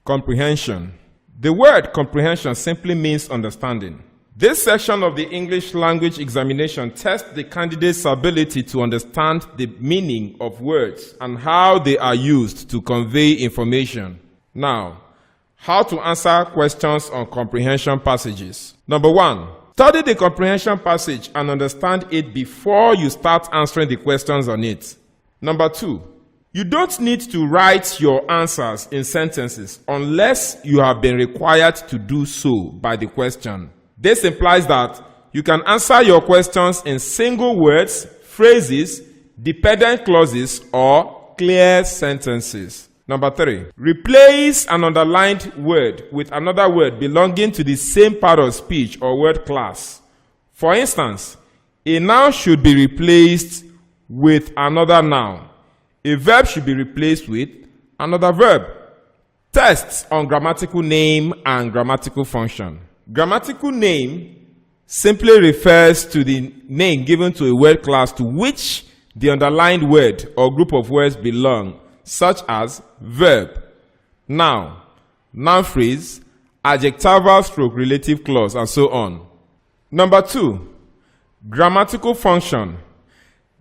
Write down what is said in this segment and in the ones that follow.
Comprehension. The word comprehension simply means understanding. This section of the English language examination tests the candidate's ability to understand the meaning of words and how they are used to convey information. Now, how to answer questions on comprehension passages. Number 1. Study the comprehension passage and understand it before you start answering the questions on it. Number 2. You don't need to write your answers in sentences unless you have been required to do so by the question. This implies that you can answer your questions in single words, phrases, dependent clauses, or clear sentences. Number 3. Replace an underlined word with another word belonging to the same part of speech or word class. For instance, a noun should be replaced with another noun. A verb should be replaced with another verb. Tests on grammatical name and grammatical function. Grammatical name simply refers to the name given to a word class to which the underlined word or group of words belong, such as verb, noun, noun phrase, adjectival stroke relative clause, and so on. Number 2, grammatical function.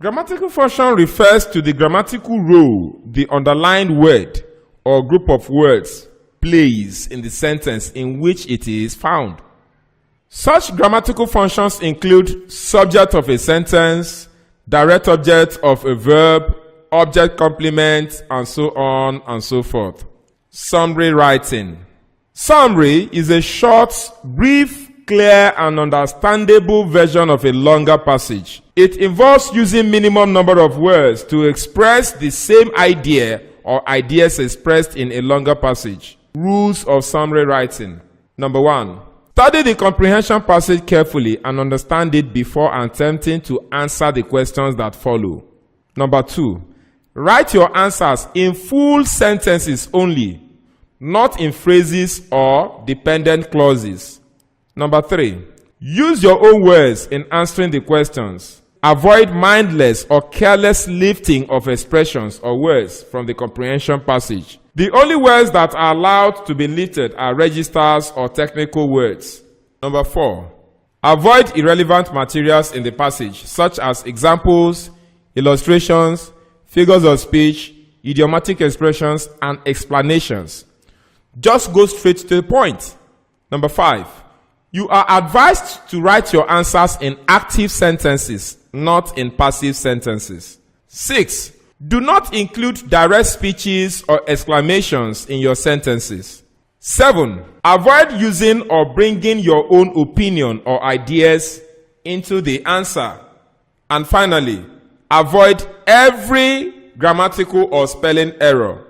Grammatical function refers to the grammatical role the underlined word or group of words plays in the sentence in which it is found. Such grammatical functions include subject of a sentence, direct object of a verb, object complement, and so on and so forth. Summary writing. Summary is a short, brief, clear, and understandable version of a longer passage. It involves using minimum number of words to express the same idea or ideas expressed in a longer passage. Rules of summary writing. Number 1. Study the comprehension passage carefully and understand it before attempting to answer the questions that follow. Number 2. Write your answers in full sentences only, not in phrases or dependent clauses. Number 3. Use your own words in answering the questions. Avoid mindless or careless lifting of expressions or words from the comprehension passage. The only words that are allowed to be lifted are registers or technical words. Number 4. Avoid irrelevant materials in the passage, such as examples, illustrations, figures of speech, idiomatic expressions, and explanations. Just go straight to the point. Number 5. You are advised to write your answers in active sentences, not in passive sentences. 6. Do not include direct speeches or exclamations in your sentences. 7. Avoid using or bringing your own opinion or ideas into the answer. And finally, avoid every grammatical or spelling error.